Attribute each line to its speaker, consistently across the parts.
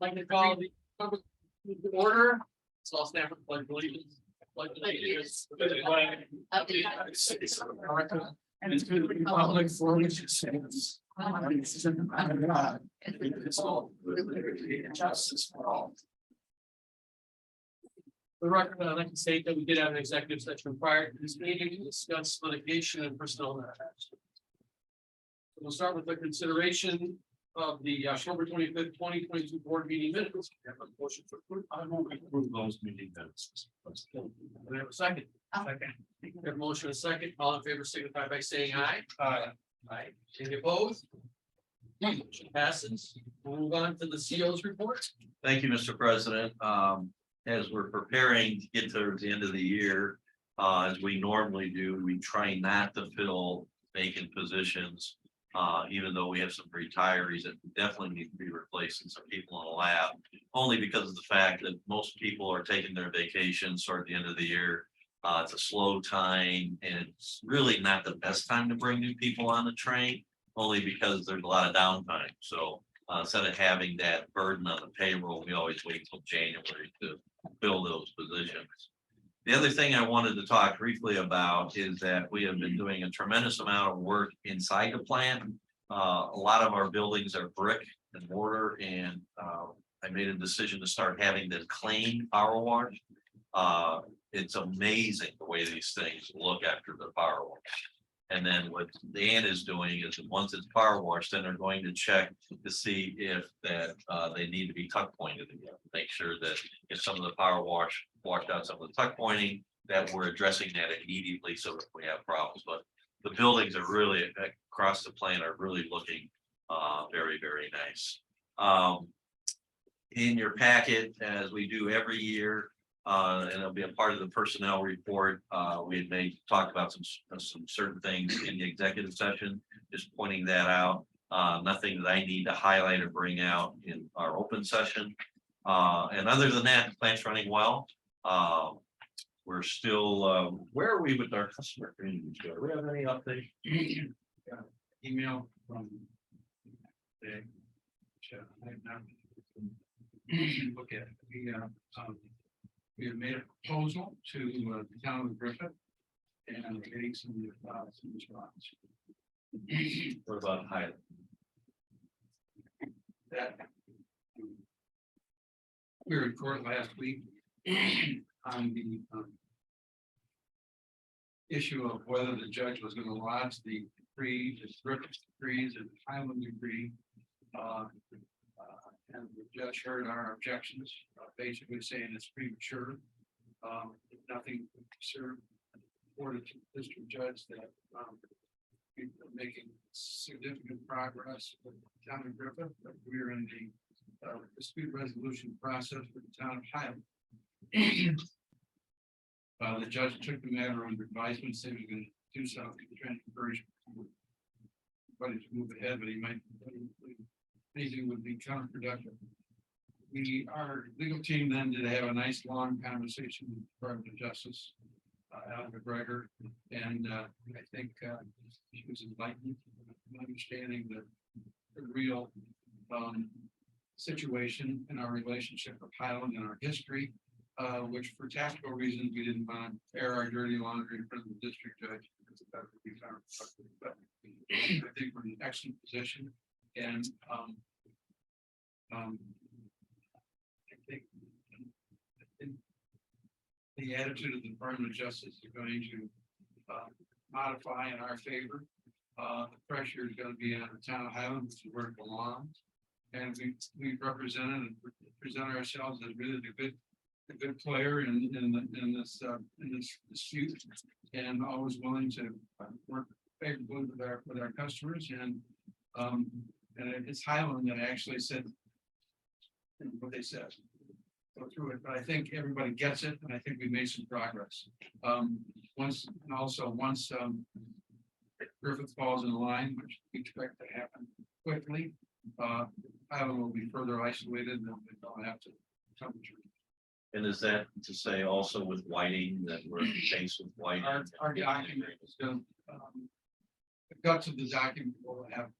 Speaker 1: like to call the public order. So I'll stand for the pledge of allegiance. Pledge of allegiance to the flag of the United States of America and to the republic for which it stands, one nation under God, indivisible, with liberty and justice for all. For the record, I'd like to state that we did have an executive session prior to this meeting to discuss litigation and personnel matters. We'll start with the consideration of the October 25th, 2022 board meeting minutes. We have a motion to approve. I move we approve those meeting minutes. We have a second. Second. We have a motion and a second. All in favor signify by saying aye. Aye. Aye. Any opposed? Motion passes. We'll move on to the CO's report.
Speaker 2: Thank you, Mr. President. As we're preparing to get to the end of the year, as we normally do, we try not to fill vacant positions. Even though we have some retirees that definitely need to be replaced and some people in the lab, only because of the fact that most people are taking their vacations toward the end of the year. It's a slow time and it's really not the best time to bring new people on the train, only because there's a lot of downtime. So instead of having that burden on the payroll, we always wait until January to fill those positions. The other thing I wanted to talk briefly about is that we have been doing a tremendous amount of work inside the plant. A lot of our buildings are brick and mortar, and I made a decision to start having them clean power wash. It's amazing the way these things look after the power wash. And then what Dan is doing is that once it's power washed, then they're going to check to see if that they need to be tuck pointed again. Make sure that if some of the power washed out some of the tuck pointing, that we're addressing that immediately so that we have problems. But the buildings are really across the plant are really looking very, very nice. In your packet, as we do every year, and it'll be a part of the personnel report. We had talked about some certain things in the executive session, just pointing that out. Nothing that I need to highlight or bring out in our open session. And other than that, the plant's running well. We're still, where are we with our customer community? Do we have any update?
Speaker 1: Email from the look at we have made a proposal to the town of Griffith and we're getting some response.
Speaker 2: What about Highland?
Speaker 1: That we were in court last week on the issue of whether the judge was going to lodge the decree, the Griffith decrees and Highland decree. And the judge heard our objections, basically saying it's premature. Nothing served reported to the district judge that we've been making significant progress with the town of Griffith, but we're in the dispute resolution process with the town of Highland. The judge took the matter under advisement, said he was going to do something to try and encourage everybody to move ahead, but he might. Anything would be counterproductive. Our legal team then did have a nice long conversation with the Department of Justice, Alan McGregor, and I think she was enlightened, understanding the real situation in our relationship with Highland and our history, which for tactical reasons we didn't want to air our dirty laundry in front of the district judge because that would be counterproductive. But I think we're in an excellent position. And I think the attitude of the Department of Justice is going to modify in our favor. The pressure is going to be on the town of Highland, which is where it belongs, and we represented and present ourselves as really the good player in this dispute, and always willing to work favorably with our customers and it's Highland that actually said what they said. Go through it, but I think everybody gets it, and I think we made some progress. Once Griffith falls in line, which we expect to happen quickly, Highland will be further isolated, and we don't have to come to.
Speaker 2: And is that to say also with Whiting that we're faced with Whiting?
Speaker 1: Our document is going. The guts of the document will have.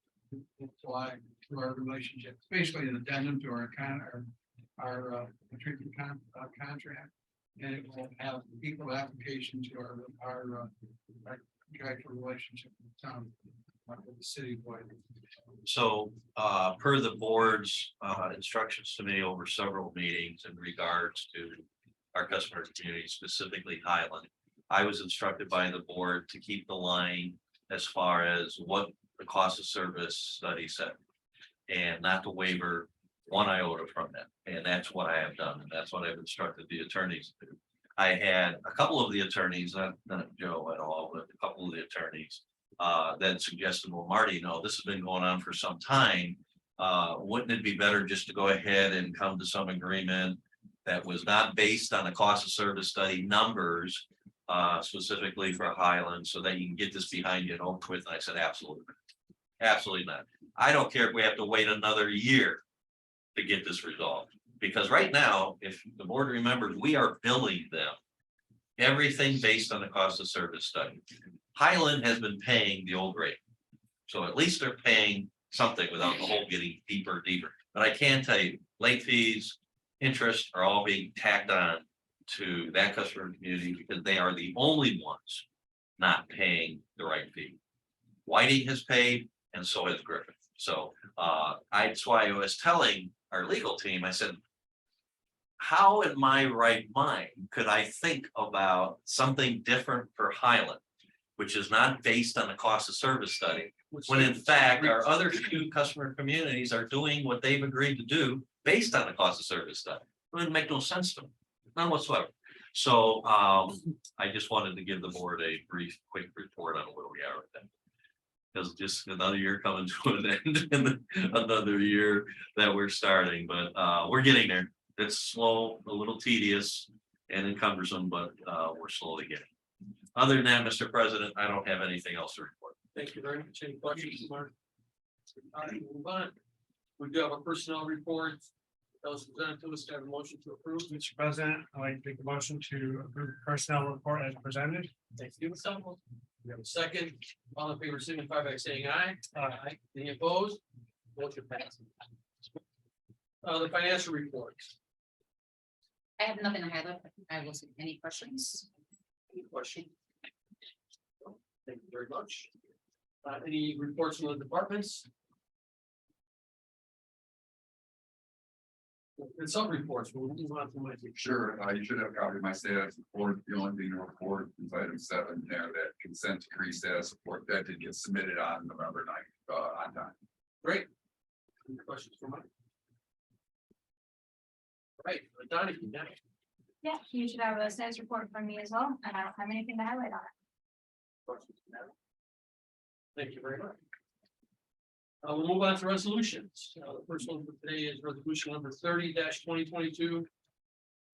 Speaker 1: Fly to our relationship. It's basically an addendum to our treatment contract. And it will have equal application to our contractual relationship with the town, with the city of Boyle.
Speaker 2: So, per the board's, instructions to me over several meetings in regards to our customer community, specifically Highland, I was instructed by the board to keep the line as far as what the cost of service study said, and not to waver one iota from that. And that's what I have done, and that's what I've instructed the attorneys to do. I had a couple of the attorneys, not Joe at all, but a couple of the attorneys that suggested, well, Marty, no, this has been going on for some time. Wouldn't it be better just to go ahead and come to some agreement that was not based on the cost of service study numbers, specifically for Highland, so that you can get this behind you and over with? And I said, absolutely, absolutely not. I don't care if we have to wait another year to get this resolved, because right now, if the board remembers, we are billing them everything based on the cost of service study. Highland has been paying the old rate, so at least they're paying something without the hole getting deeper. But I can tell you, late fees, interest are all being tacked on to that customer community, because they are the only ones not paying the right fee. Whiting has paid, and so has Griffin. So that's why I was telling our legal team, I said, how in my right mind could I think about something different for Highland, which is not based on the cost of service study, when in fact our other two customer communities are doing what they've agreed to do based on the cost of service study? It would make no sense to them, none whatsoever. So I just wanted to give the board a brief, quick report on where we are with that. Because just another year coming to an end, and another year that we're starting, but we're getting there. It's slow, a little tedious and cumbersome, but we're slowly getting. Other than that, Mr. President, I don't have anything else to report.
Speaker 3: Thank you very much. Any questions, Mark? All right, move on. We do have a personnel report that was presented to us. To have a motion to approve.
Speaker 4: Mr. President, I'd like to make a motion to approve the personnel report as presented.
Speaker 3: Thank you. We have a second. All in favor, signify by saying aye. Aye. Any opposed? Motion passes. The financial reports.
Speaker 5: I have nothing to highlight. I will see any questions.
Speaker 3: Any questions? Thank you very much. Any reports from the departments? And some reports, we'll move on to my.
Speaker 6: Sure, you should have a copy of my status report. The only thing to report is item 7 there, that consent decree status report that did get submitted on November 9th, on time.
Speaker 3: Great. Any questions for Mike? Right, Donnie, next.
Speaker 7: Yeah, you should have a status report from me as well, and I don't have anything to highlight on it.
Speaker 3: Questions from Adam? Thank you very much. We'll move on to resolutions. The first one for today is resolution number 30-2022.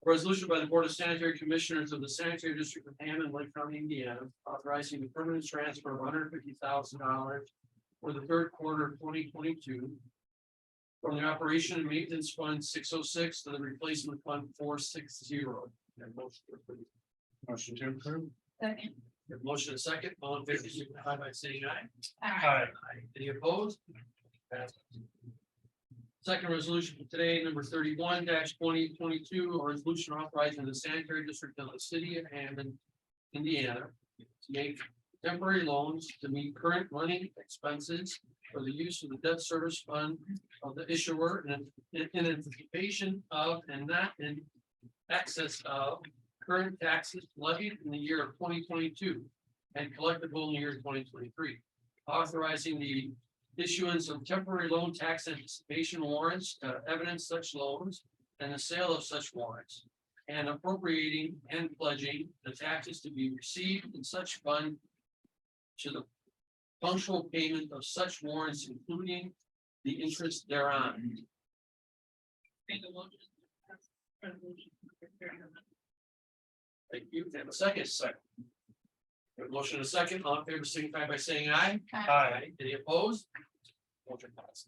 Speaker 3: Resolution by the Board of Sanitary Commissioners of the Sanitary District of Hammond, Lake County, Indiana, authorizing the permanent transfer of $150,000 for the third quarter of 2022 from the Operation and Maintenance Fund 606 to the Replacement Fund 460.
Speaker 4: Motion to approve.
Speaker 7: Second.
Speaker 3: We have a motion and a second. All in favor, signify by saying aye.
Speaker 4: Aye.
Speaker 3: Any opposed? Passes. Second resolution for today, number 31-2022, a resolution authorizing the sanitary district of the city of Hammond, Indiana, to make temporary loans to meet current running expenses for the use of the debt service fund of the issuer in anticipation of and not in excess of current taxes levied in the year of 2022 and collectible in the year 2023. Authorizing the issuance of temporary loan tax anticipation warrants to evidence such loans and the sale of such warrants, and appropriating and pledging the taxes to be received in such fund to the punctual payment of such warrants, including the interest thereon. Thank you. And a second. We have a motion and a second. All in favor, signify by saying aye.
Speaker 4: Aye.
Speaker 3: Any opposed? Motion passes.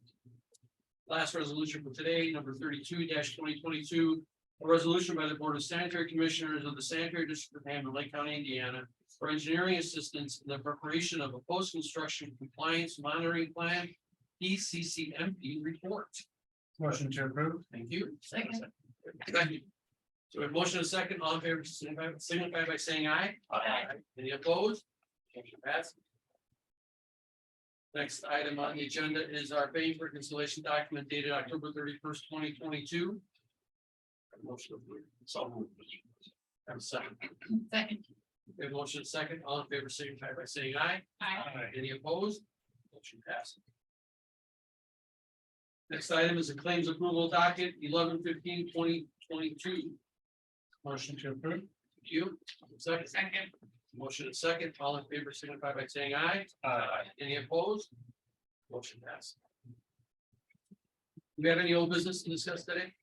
Speaker 3: Last resolution for today, number 32-2022, a resolution by the Board of Sanitary Commissioners of the Sanitary District of Hammond, Lake County, Indiana, for engineering assistance in the preparation of a post-construction compliance monitoring plan PCCMP report.
Speaker 4: Motion to approve.
Speaker 3: Thank you.
Speaker 5: Second.
Speaker 3: Thank you. So a motion and a second, all in favor, signify by saying aye.
Speaker 5: Aye.
Speaker 3: Any opposed? Motion passed. Next item on the agenda is our pay for reconciliation document dated October 31st, 2022. Motion approved. So moved. Have a second.
Speaker 5: Second.
Speaker 3: We have a motion and a second, all in favor, signify by saying aye.
Speaker 5: Aye.
Speaker 3: Any opposed? Motion passed. Next item is a claims approval docket 11/15/2022.
Speaker 4: Motion to approve.
Speaker 3: Thank you. Second.
Speaker 5: Second.
Speaker 3: Motion and second, all in favor, signify by saying aye. Any opposed? Motion passed. Do we have any old business to discuss today?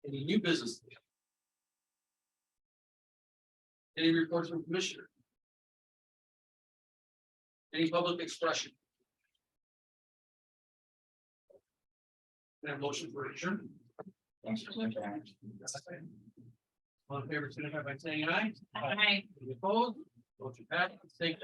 Speaker 3: Any new business? Any reports from commissioner? Any public expression? Can I have a motion for adjournment? All in favor, signify by saying aye.
Speaker 5: Aye.
Speaker 3: Any opposed? Motion passed. Thank you.